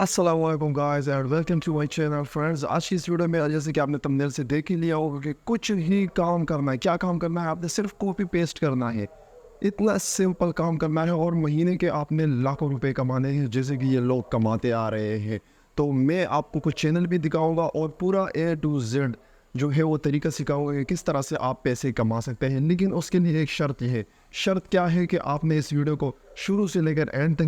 अस्सलाम वालेकुम guys and welcome to my channel friends. आज की इस वीडियो में जैसे कि आपने थंबनेल से देख ही लिया होगा कि कुछ ही काम करना है। क्या काम करना है? आपने सिर्फ कॉपी पेस्ट करना है। इतना सिंपल काम करना है और महीने के आपने लाखों रुपए कमाने हैं जैसे कि ये लोग कमाते आ रहे हैं। तो मैं आपको कुछ चैनल भी दिखाऊंगा और पूरा ए टू जेड जो है वो तरीका सिखाऊंगा कि किस तरह से आप पैसे कमा सकते हैं। लेकिन उसके लिए एक शर्त है। शर्त क्या है कि आपने इस वीडियो को शुरू से लेकर एंड तक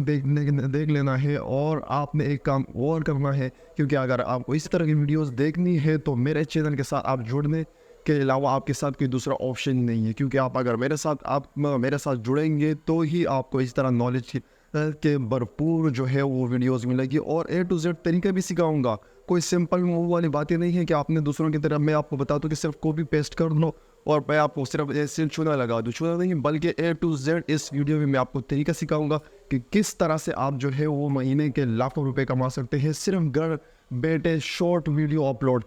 देख लेना है और आपने एक काम और करना है, क्योंकि अगर आपको इस तरह की वीडियोस देखनी है तो मेरे चैनल के साथ आप जुड़ने के अलावा आपके साथ कोई दूसरा ऑप्शन नहीं है। क्योंकि आप अगर मेरे साथ जुड़ेंगे तो ही आपको इस तरह नॉलेज के भरपूर जो है वो वीडियोस मिलेगी और ए टू जेड तरीका भी सिखाऊंगा। कोई सिंपल मूव वाली बातें नहीं है कि आपने दूसरों की तरह मैं आपको बता दूं कि सिर्फ कॉपी पेस्ट कर लो और मैं आपको सिर्फ ऐसे चूना लगा दूँ। चूना नहीं बल्कि ए टू जेड इस वीडियो में मैं आपको तरीका सिखाऊंगा कि किस तरह से आप जो है वो महीने के लाखों रुपए कमा सकते हैं सिर्फ घर बैठे शॉर्ट वीडियो अपलोड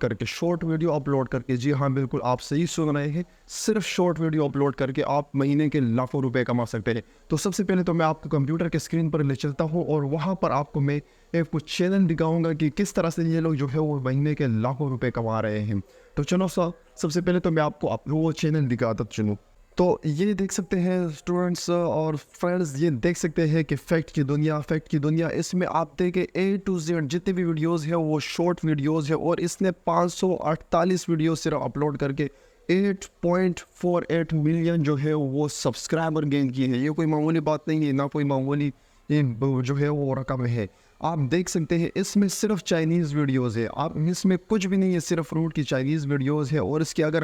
करके। जी हाँ, बिल्कुल आप सही सुन रहे हैं। सिर्फ शॉर्ट वीडियो अपलोड करके आप महीने के लाखों रुपए कमा सकते हैं। तो सबसे पहले तो मैं आपको कंप्यूटर के स्क्रीन पर ले चलता हूँ और वहाँ पर आपको मैं एक कुछ चैनल दिखाऊंगा कि किस तरह से ये लोग जो है वो महीने के लाखों रुपए कमा रहे हैं। तो चलो सबसे पहले तो मैं आपको वो चैनल दिखाता चलूँ। तो ये देख सकते हैं स्टूडेंट्स और फ्रेंड्स, ये देख सकते हैं कि फैक्ट की दुनिया इसमें आप देखें ए टू जेड जितने भी वीडियोस है वो शॉर्ट वीडियोस है और इसने 548 वीडियो सिर्फ अपलोड करके 8.48 मिलियन जो है वो सब्सक्राइबर गेन किए हैं। ये कोई मामूली बात नहीं है, ना कोई मामूली जो है वो रकम है। आप देख सकते हैं इसमें सिर्फ चाइनीज़ वीडियोस है, आप इसमें कुछ भी नहीं है, सिर्फ फ्रूट की चाइनीज़ वीडियोस है। और इसके अगर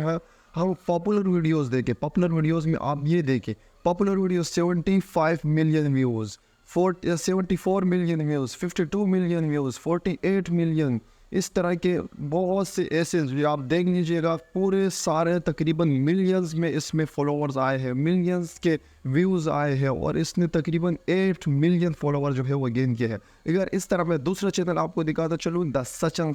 हम पॉपुलर वीडियोस देखें, पॉपुलर वीडियोस में आप ये देखें, popular videos 75 million views, 74 million views, 52 million views, 48 million, इस तरह के बहुत से ऐसे आप देख लीजिएगा। पूरे सारे तकरीबन मिलियंस में इसमें फॉलोअर्स आए हैं, मिलियंस के व्यूज़ आए हैं और इसने तकरीबन 8 मिलियन फॉलोअर जो है वो गेन किए हैं। अगर इस तरह मैं दूसरा चैनल आपको दिखाता चलूँ, द सचिन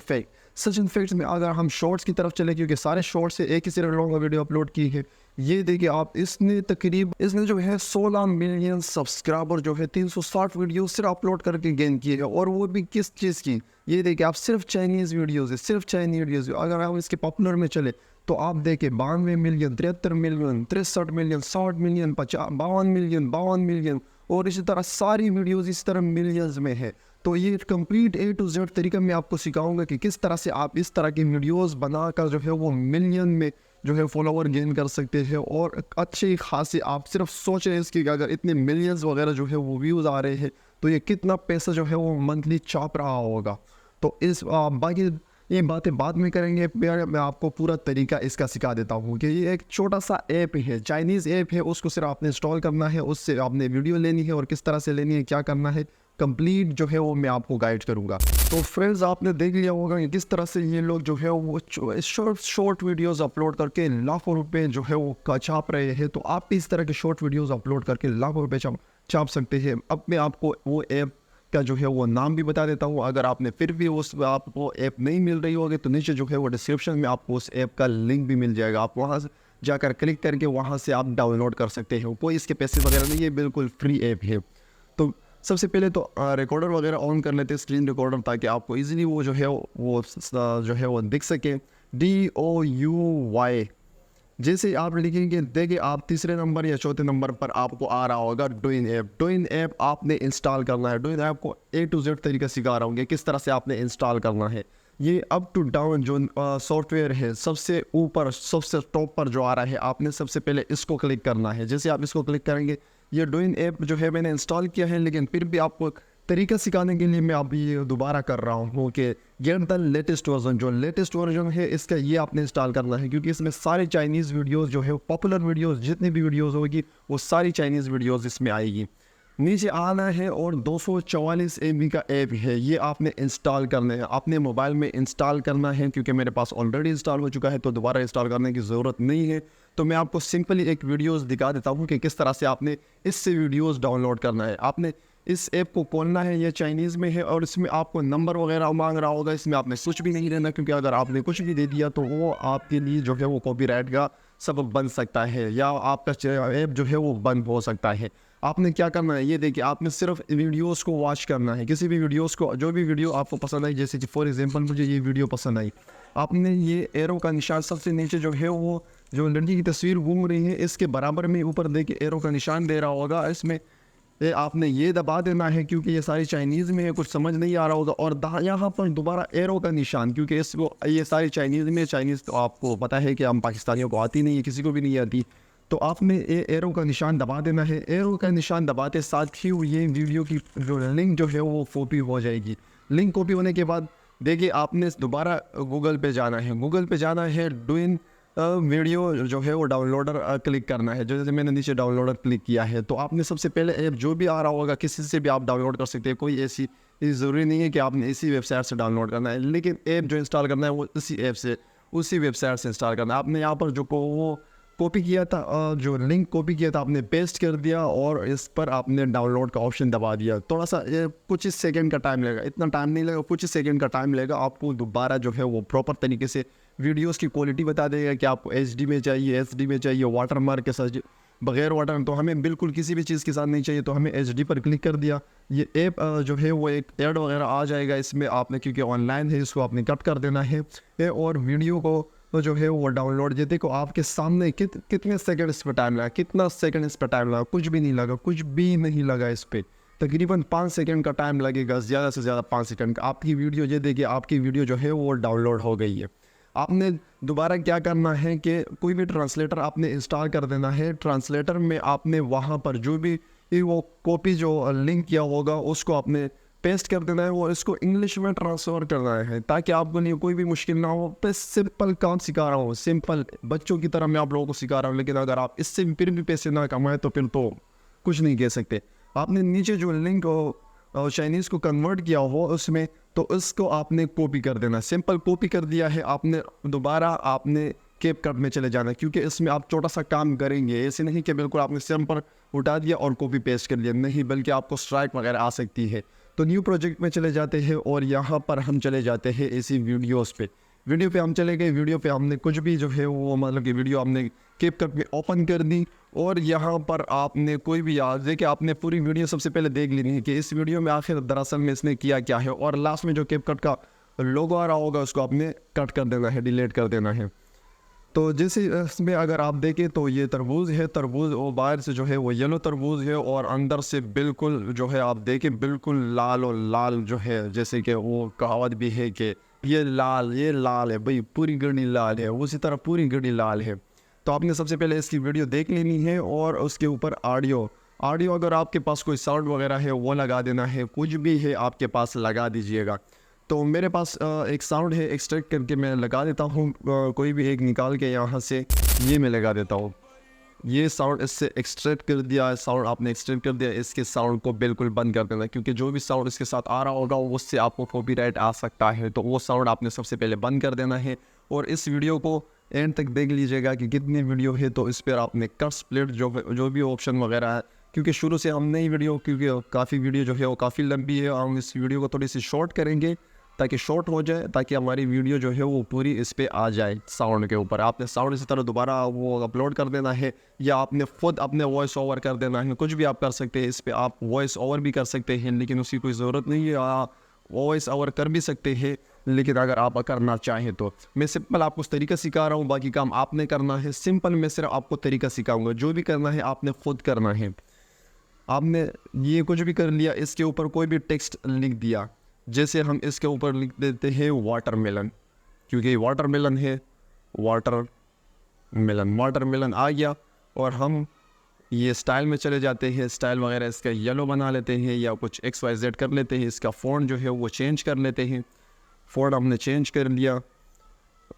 फैक्ट्स में अगर हम शॉर्ट्स की तरफ चले, क्योंकि सारे शॉर्ट्स से एक ही सिर्फ लॉन्ग वीडियो अपलोड की है। ये देखिए आप, इसने जो है 16 मिलियन सब्सक्राइबर जो है 360 वीडियो सिर्फ अपलोड करके गेन किए हैं। और वो भी किस चीज़ की? ये देखिए आप, सिर्फ चाइनीज़ वीडियोज़ है, सिर्फ चाइनीज़ वीडियोज़। अगर हम इसके पॉपुलर में चले तो आप देखें 92 million, 73 million, 63 million, 60 million, 52 million और इसी तरह सारी वीडियोज़ इस तरह मिलियंस में है। तो ये कंप्लीट ए टू जेड तरीका मैं आपको सिखाऊंगा कि किस तरह से आप इस तरह की वीडियोस बनाकर जो है वो मिलियन में जो है फॉलोवर गेन कर सकते हैं। और अच्छे खासे आप सिर्फ सोच रहे हैं इसकी, अगर इतने मिलियंस वगैरह जो है वो व्यूज़ आ रहे हैं तो ये कितना पैसा जो है वो मंथली छाप रहा होगा। तो बाकी ये बातें बाद में करेंगे। मैं आपको पूरा तरीका इसका सिखा देता हूँ कि ये एक छोटा सा ऐप है, चाइनीज़ ऐप है, उसको सिर्फ आपने इंस्टॉल करना है, उससे आपने वीडियो लेनी है और किस तरह से लेनी है, क्या करना है, कंप्लीट जो है वो मैं आपको गाइड करूँगा। तो फ्रेंड्स, आपने देख लिया होगा कि किस तरह से ये लोग जो है वो शॉर्ट वीडियोस अपलोड करके लाखों रुपए जो है वो छाप रहे हैं। तो आप भी इस तरह के शॉर्ट वीडियोस अपलोड करके लाखों रुपए छाप सकते हैं। अब मैं आपको वो ऐप का जो है वो नाम भी बता देता हूँ। अगर आपने फिर भी आपको ऐप नहीं मिल रही होगी तो नीचे जो है वो डिस्क्रिप्शन में आपको उस ऐप का लिंक भी मिल जाएगा। आप वहाँ से जाकर क्लिक करके वहाँ से आप डाउनलोड कर सकते हो। कोई इसके पैसे वगैरह नहीं है, बिल्कुल फ्री ऐप है। तो सबसे पहले तो रिकॉर्डर वगैरह ऑन कर लेते हैं, स्क्रीन रिकॉर्डर, ताकि आपको इजीली वो जो है वो दिख सके। DOUY जैसे आप लिखेंगे, देखिए आप तीसरे नंबर या चौथे नंबर पर आपको आ रहा होगा डोइन ऐप आपने इंस्टॉल करना है। डोइन ऐप को ए टू जेड तरीका सिखा रहा हूँ किस तरह से आपने इंस्टॉल करना है। ये अप टू डाउन जो सॉफ्टवेयर है, सबसे ऊपर सबसे टॉप पर जो आ रहा है, आपने सबसे पहले इसको क्लिक करना है। जैसे आप इसको क्लिक करेंगे, ये डोइन ऐप जो है मैंने इंस्टॉल किया है, लेकिन फिर भी आपको तरीका सिखाने के लिए मैं अभी दोबारा कर रहा हूँ कि गेट द लेटेस्ट वर्जन। जो लेटेस्ट वर्जन है इसका ये आपने इंस्टॉल करना है, क्योंकि इसमें सारे चाइनीज़ वीडियोस जो है पॉपुलर वीडियोस जितनी भी वीडियोस होगी वो सारी चाइनीज़ वीडियोस इसमें आएगी। नीचे आना है और 244 MB का ऐप है, ये आपने इंस्टॉल करना है, अपने मोबाइल में इंस्टॉल करना है। क्योंकि मेरे पास ऑलरेडी इंस्टॉल हो चुका है तो दोबारा इंस्टॉल करने की ज़रूरत नहीं है। तो मैं आपको सिंपली एक वीडियोस दिखा देता हूँ कि किस तरह से आपने इससे वीडियोस डाउनलोड करना है। आपने इस ऐप को खोलना है, ये चाइनीज़ में है और इसमें आपको नंबर वगैरह मांग रहा होगा। इसमें आपने कुछ भी नहीं रहना, क्योंकि अगर आपने कुछ भी दे दिया तो वो आपके लिए जो है वो कॉपीराइट का सबब बन सकता है या आपका ऐप जो है वो बंद हो सकता है। आपने क्या करना है, ये देखिए, आपने सिर्फ वीडियोस को वॉच करना है, किसी भी वीडियोस को, जो भी वीडियो आपको पसंद आई, जैसे कि फॉर एग्जांपल मुझे ये वीडियो पसंद आई, आपने ये एरो का निशान सबसे नीचे जो है वो जो लड़की की तस्वीर घूम रही है इसके बराबर में ऊपर देखिए एरो का निशान दे रहा होगा, इसमें आपने ये दबा देना है क्योंकि ये सारी चाइनीज़ में है, कुछ समझ नहीं आ रहा होगा। और यहाँ पर दोबारा एरो का निशान, क्योंकि इसको ये सारी चाइनीज़ में, चाइनीज़ तो आपको पता है कि हम पाकिस्तानियों को आती नहीं है, किसी को भी नहीं आती, तो आपने ये एरो का निशान दबा देना है। एरो का निशान दबाते साथ ही ये वीडियो की जो लिंक जो है वो कॉपी हो जाएगी। लिंक कॉपी होने के बाद देखिए आपने दोबारा गूगल पे जाना है, गूगल पे जाना है, डूइन वीडियो जो है वो डाउनलोडर क्लिक करना है। जैसे मैंने नीचे डाउनलोडर क्लिक किया है, तो आपने सबसे पहले ऐप जो भी आ रहा होगा किसी से भी आप डाउनलोड कर सकते हैं, कोई ऐसी ज़रूरी नहीं है कि आपने इसी वेबसाइट से डाउनलोड करना है, लेकिन ऐप जो इंस्टॉल करना है वो इसी ऐप से, उसी वेबसाइट से इंस्टॉल करना है। आपने यहाँ पर जो वो कॉपी किया था, जो लिंक कॉपी किया था आपने पेस्ट कर दिया और इस पर आपने डाउनलोड का ऑप्शन दबा दिया। थोड़ा सा कुछ ही सेकंड का टाइम लगेगा, इतना टाइम नहीं लगेगा, कुछ ही सेकंड का टाइम लगेगा, आपको दोबारा जो है वो प्रॉपर तरीके से वीडियोस की क्वालिटी बता देगा कि आपको HD में चाहिए, SD में चाहिए, वाटर मार्क के साथ, बगैर वाटर, तो हमें बिल्कुल किसी भी चीज़ के साथ नहीं चाहिए, तो हमें HD पर क्लिक कर दिया। ये ऐप जो है वो एक ऐड वगैरह आ जाएगा इसमें, आपने क्योंकि ऑनलाइन है इसको आपने कट कर देना है और वीडियो को तो जो है वो डाउनलोड, ये देखो आपके सामने कितने सेकंड इस पर टाइम लगा, कितना सेकंड इस पर टाइम लगा, कुछ भी नहीं लगा, कुछ भी नहीं लगा इस पर, तकरीबन 5 सेकंड का टाइम लगेगा, ज़्यादा से ज़्यादा 5 सेकंड का। आपकी वीडियो, ये देखिए आपकी वीडियो जो है वो डाउनलोड हो गई है। आपने दोबारा क्या करना है कि कोई भी ट्रांसलेटर आपने इंस्टॉल कर देना है। ट्रांसलेटर में आपने वहाँ पर जो भी वो कॉपी जो लिंक किया होगा उसको आपने पेस्ट कर देना है और इसको इंग्लिश में ट्रांसफ़र करना है ताकि आपको नहीं कोई भी मुश्किल ना हो। बस सिंपल काम सिखा रहा हूँ, सिंपल बच्चों की तरह मैं आप लोगों को सिखा रहा हूँ, लेकिन अगर आप इससे फिर भी पैसे ना कमाएं तो फिर तो कुछ नहीं कह सकते। आपने नीचे जो लिंक चाइनीज़ को कन्वर्ट किया हो उसमें, तो उसको आपने कॉपी कर देना, सिंपल कॉपी कर दिया है आपने। दोबारा आपने कैपकट में चले जाना क्योंकि इसमें आप छोटा सा काम करेंगे, ऐसे नहीं कि बिल्कुल आपने सिंपल उठा दिया और कॉपी पेस्ट कर दिया, नहीं, बल्कि आपको स्ट्राइक वगैरह आ सकती है। तो न्यू प्रोजेक्ट में चले जाते हैं और यहाँ पर हम चले जाते हैं ऐसी वीडियोस पे। वीडियो पे हम चले गए, वीडियो पे हमने कुछ भी जो है वो मतलब कि वीडियो हमने कैपकट में ओपन कर दी और यहाँ पर आपने कोई भी याद देखिए, आपने पूरी वीडियो सबसे पहले देख लेनी है कि इस वीडियो में आखिर दरअसल में इसने किया क्या है, और लास्ट में जो कैपकट का लोगो आ रहा होगा उसको आपने कट कर देना है, डिलीट कर देना है। तो जैसे इसमें अगर आप देखें तो ये तरबूज है, तरबूज वो बाहर से जो है वो येलो तरबूज है और अंदर से बिल्कुल जो है आप देखें बिल्कुल लाल और लाल जो है, जैसे कि वो कहावत भी है कि ये लाल है भाई, पूरी गड्डी लाल है, उसी तरह पूरी गड्डी लाल है। तो आपने सबसे पहले इसकी वीडियो देख लेनी है और उसके ऊपर ऑडियो अगर आपके पास कोई साउंड वगैरह है वो लगा देना है, कुछ भी है आपके पास लगा दीजिएगा। तो मेरे पास एक साउंड है, एक्सट्रैक्ट करके मैं लगा देता हूँ, कोई भी एक निकाल के यहाँ से ये मैं लगा देता हूँ। ये साउंड इससे एक्सट्रैक्ट कर दिया, साउंड आपने एक्सट्रैक्ट कर दिया, इसके साउंड को बिल्कुल बंद कर देना क्योंकि जो भी साउंड इसके साथ आ रहा होगा उससे आपको कॉपीराइट आ सकता है, तो वो साउंड आपने सबसे पहले बंद कर देना है। और इस वीडियो को एंड तक देख लीजिएगा कि कितनी वीडियो है, तो इस पर आपने कट स्प्लिट जो भी ऑप्शन वगैरह है, क्योंकि शुरू से हम नई वीडियो, क्योंकि काफ़ी वीडियो जो है वो काफ़ी लंबी है, हम इस वीडियो को थोड़ी सी शॉर्ट करेंगे ताकि शॉर्ट हो जाए, ताकि हमारी वीडियो जो है वो पूरी इस पे आ जाए साउंड के ऊपर। आपने साउंड इसी तरह दोबारा वो अपलोड कर देना है या आपने खुद अपने वॉइस ओवर कर देना है, कुछ भी आप कर सकते हैं। इस पर आप वॉइस ओवर भी कर सकते हैं लेकिन उसकी कोई ज़रूरत नहीं है, आप वॉइस ओवर कर भी सकते हैं लेकिन अगर आप करना चाहें तो। मैं सिंपल आपको तरीका सिखा रहा हूँ, बाकी काम आपने करना है। सिंपल मैं सिर्फ आपको तरीका सिखाऊंगा, जो भी करना है आपने खुद करना है। आपने ये कुछ भी कर लिया, इसके ऊपर कोई भी टेक्स्ट लिख दिया, जैसे हम इसके ऊपर लिख देते हैं वाटरमेलन, क्योंकि वाटरमेलन है, वाटरमेलन आ गया। और हम ये स्टाइल में चले जाते हैं, स्टाइल वगैरह इसका येलो बना लेते हैं या कुछ XYZ कर लेते हैं, इसका फ़ॉन्ट जो है वो चेंज कर लेते हैं। फ़ॉन्ट हमने चेंज कर लिया,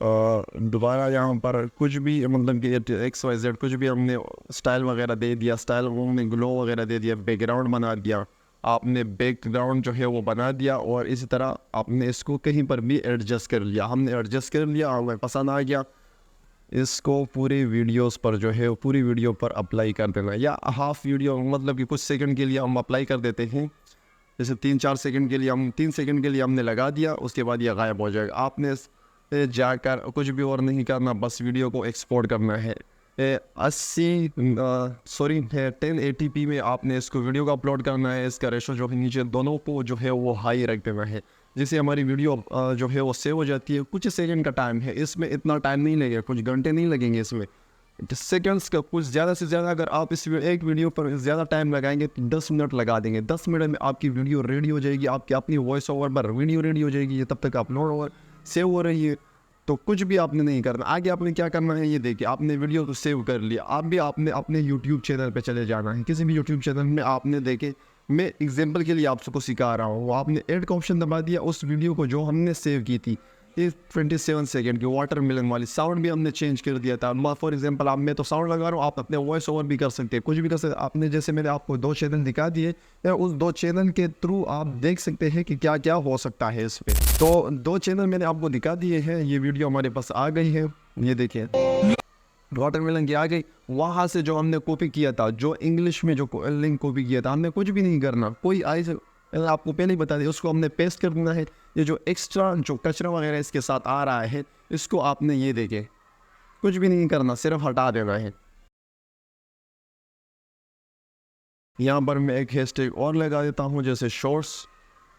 दोबारा यहाँ पर कुछ भी मतलब कि XYZ कुछ भी हमने स्टाइल वगैरह दे दिया, स्टाइल हमने ग्लो वगैरह दे दिया, बैकग्राउंड बना दिया, आपने बैकग्राउंड जो है वो बना दिया। और इसी तरह आपने इसको कहीं पर भी एडजस्ट कर लिया, हमने एडजस्ट कर लिया, हमें पसंद आ गया। इसको पूरी वीडियोस पर जो है पूरी वीडियो पर अप्लाई कर देना, या हाफ वीडियो मतलब कि कुछ सेकंड के लिए हम अप्लाई कर देते हैं, जैसे 3-4 सेकंड के लिए, हम 3 सेकंड के लिए हमने लगा दिया, उसके बाद ये गायब हो जाएगा। आपने जाकर कुछ भी और नहीं करना, बस वीडियो को एक्सपोर्ट करना है। 80 सॉरी 1080p में आपने इसको वीडियो को अपलोड करना है। इसका रेशो जो है नीचे दोनों को जो है वो हाई रख देना है, जिससे हमारी वीडियो जो है वो सेव हो जाती है। कुछ सेकंड का टाइम है, इसमें इतना टाइम नहीं लगेगा, कुछ घंटे नहीं लगेंगे इसमें, सेकंड्स का कुछ ज़्यादा से ज़्यादा। अगर आप इस एक वीडियो पर ज़्यादा टाइम लगाएंगे तो 10 मिनट लगा देंगे, 10 मिनट में आपकी वीडियो रेडी हो जाएगी, आपकी अपनी वॉइस ओवर पर वीडियो रेडी हो जाएगी। ये तब तक अपलोड हो सेव हो रही है, तो कुछ भी आपने नहीं करना। आगे आपने क्या करना है ये देखिए, आपने वीडियो को सेव कर लिया, आप भी आपने अपने यूट्यूब चैनल पे चले जाना है। किसी भी यूट्यूब चैनल में आपने देखे, मैं एग्जांपल के लिए आप सबको सिखा रहा हूँ, आपने ऐड का ऑप्शन दबा दिया, उस वीडियो को जो हमने सेव की थी, ये 27 सेकंड की वाटरमेलन वाली, साउंड भी हमने चेंज कर दिया था। फॉर एग्जांपल आप, मैं तो साउंड लगा रहा हूँ, आप अपने वॉइस ओवर भी कर सकते हैं, कुछ भी कर सकते हैं आपने। जैसे मैंने आपको 2 चैनल दिखा दिए, या उस 2 चैनल के थ्रू आप देख सकते हैं कि क्या क्या हो सकता है इस पर। तो 2 चैनल मैंने आपको दिखा दिए हैं, ये वीडियो हमारे पास आ गई है, ये देखिए वाटरमेलन की आ गई। वहाँ से जो हमने कॉपी किया था, जो इंग्लिश में जो लिंक कॉपी किया था, हमने कुछ भी नहीं करना, कोई आपको पहले ही बता दिया, उसको हमने पेस्ट कर देना है। ये जो एक्स्ट्रा जो कचरा वगैरह इसके साथ आ रहा है, इसको आपने ये देखे कुछ भी नहीं करना, सिर्फ हटा देना है। यहाँ पर मैं एक हैशटैग और लगा देता हूँ, जैसे शॉर्ट्स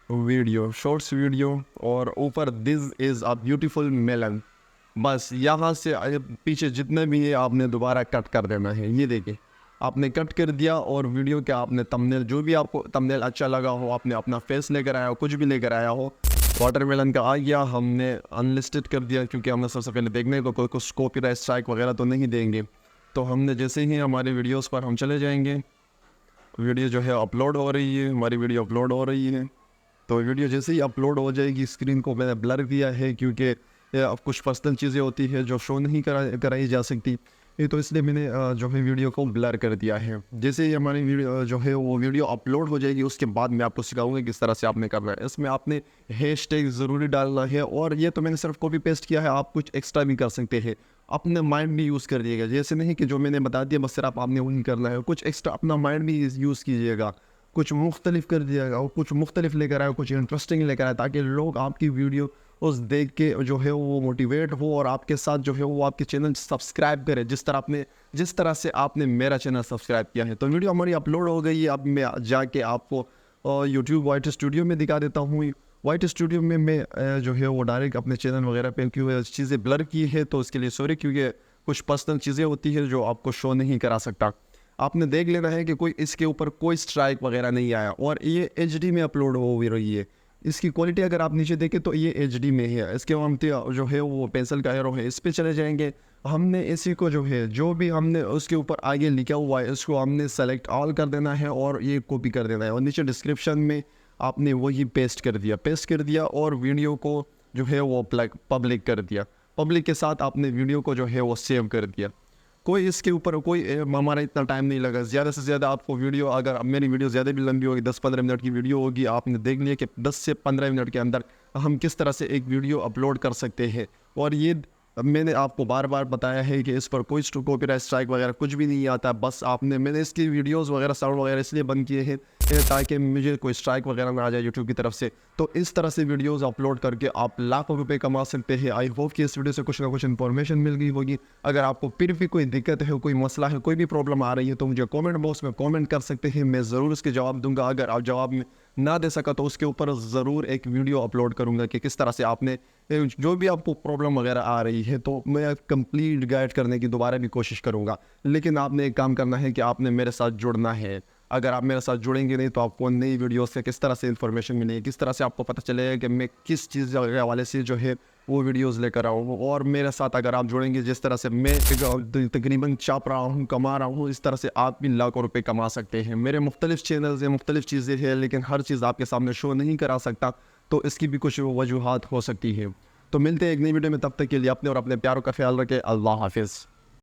वीडियो, और ऊपर this is a beautiful melon. बस यहाँ से पीछे जितने भी है आपने दोबारा कट कर देना है। ये देखिए आपने कट कर दिया, और वीडियो के आपने थंबनेल, जो भी आपको थंबनेल अच्छा लगा हो, आपने अपना फेस लेकर आया हो, कुछ भी लेकर आया हो, वाटरमेलन का आ गया, हमने अनलिस्टेड कर दिया, क्योंकि हमने सबसे पहले देखने को कुछ कॉपीराइट स्ट्राइक वगैरह तो नहीं देंगे। तो हमने जैसे ही हमारे वीडियोस पर हम चले जाएंगे, वीडियो जो है अपलोड हो रही है, हमारी वीडियो अपलोड हो रही है। तो वीडियो जैसे ही अपलोड हो जाएगी, स्क्रीन को मैंने ब्लर किया है, क्योंकि अब कुछ पर्सनल चीज़ें होती है जो शो नहीं कराई जा सकती, ये तो इसलिए मैंने जो है वीडियो को ब्लर कर दिया है। जैसे ही हमारी वीडियो जो है वो वीडियो अपलोड हो जाएगी, उसके बाद मैं आपको सिखाऊंगा किस तरह से आपने करना है। इसमें आपने हैशटैग ज़रूरी डालना है, और ये तो मैंने सिर्फ कॉपी पेस्ट किया है, आप कुछ एक्स्ट्रा भी कर सकते हैं, अपने माइंड भी यूज़ कर दिएगा। जैसे नहीं कि जो मैंने बता दिया बस सिर्फ आपने वही करना है, कुछ एक्स्ट्रा अपना माइंड भी यूज़ कीजिएगा, कुछ मुख्तलिफ कर दिएगा, और कुछ मुख्तलिफ लेकर आए, कुछ इंटरेस्टिंग लेकर आए, ताकि लोग आपकी वीडियो उस देख के जो है वो मोटिवेट हो, और आपके साथ जो है वो आपके चैनल सब्सक्राइब करें, जिस तरह से आपने मेरा चैनल सब्सक्राइब किया है। तो वीडियो हमारी अपलोड हो गई है। अब मैं जाके आपको यूट्यूब वाइट स्टूडियो में दिखा देता हूँ। वाइट स्टूडियो में मैं जो है वो डायरेक्ट अपने चैनल वगैरह पे, क्योंकि चीज़ें ब्लर की है तो उसके लिए सॉरी, क्योंकि कुछ पर्सनल चीज़ें होती है जो आपको शो नहीं करा सकता। आपने देख लेना है कि कोई इसके ऊपर कोई स्ट्राइक वगैरह नहीं आया, और ये HD में अपलोड हो रही है। इसकी क्वालिटी अगर आप नीचे देखें तो ये HD में है। इसके हम जो है वो पेंसिल का एरो है, इस पे चले जाएंगे। हमने इसी को जो है, जो भी हमने उसके ऊपर आगे लिखा हुआ है, इसको हमने सेलेक्ट ऑल कर देना है, और ये कॉपी कर देना है, और नीचे डिस्क्रिप्शन में आपने वही पेस्ट कर दिया, और वीडियो को जो है वो पब्लिक कर दिया। पब्लिक के साथ आपने वीडियो को जो है वो सेव कर दिया। कोई इसके ऊपर कोई हमारा इतना टाइम नहीं लगा। ज़्यादा से ज़्यादा आपको वीडियो, अगर मेरी वीडियो ज़्यादा भी लंबी होगी, 10-15 मिनट की वीडियो होगी, आपने देख लिया कि 10 से 15 मिनट के अंदर हम किस तरह से एक वीडियो अपलोड कर सकते हैं। और ये मैंने आपको बार बार बताया है कि इस पर कोई कॉपीराइट स्ट्राइक वगैरह कुछ भी नहीं आता। बस मैंने इसकी वीडियोस वगैरह साउंड वगैरह इसलिए बंद किए हैं ताकि मुझे कोई स्ट्राइक वगैरह ना आ जाए यूट्यूब की तरफ से। तो इस तरह से वीडियोस अपलोड करके आप लाखों रुपए कमा सकते हैं। आई होप कि इस वीडियो से कुछ ना कुछ इन्फॉर्मेशन मिल गई होगी। अगर आपको फिर भी कोई दिक्कत है, कोई मसला है, कोई भी प्रॉब्लम आ रही है, तो मुझे कमेंट बॉक्स में कमेंट कर सकते हैं, मैं ज़रूर इसके जवाब दूंगा। अगर आप जवाब में ना दे सका तो उसके ऊपर ज़रूर एक वीडियो अपलोड करूँगा कि किस तरह से आपने जो भी आपको प्रॉब्लम वगैरह आ रही है, तो मैं कंप्लीट गाइड करने की दोबारा भी कोशिश करूँगा। लेकिन आपने एक काम करना है कि आपने मेरे साथ जुड़ना है। अगर आप मेरे साथ जुड़ेंगे नहीं तो आपको नई वीडियो से किस तरह से इन्फॉर्मेशन मिलेगी, किस तरह से आपको पता चलेगा कि मैं किस चीज़ के हवाले से जो है वो वीडियोस लेकर आऊँ। और मेरे साथ अगर आप जुड़ेंगे, जिस तरह से मैं तकरीबन छाप रहा हूँ, कमा रहा हूँ, इस तरह से आप भी लाखों रुपए कमा सकते हैं। मेरे मुख्तलिफ चैनल्स हैं, मुख्तलिफ चीज़ें हैं, लेकिन हर चीज़ आपके सामने शो नहीं करा सकता, तो इसकी भी कुछ वजूहात हो सकती है। तो मिलते हैं एक नई वीडियो में, तब तक के लिए अपने और अपने प्यारों का ख्याल रखें। अल्लाह हाफिज़।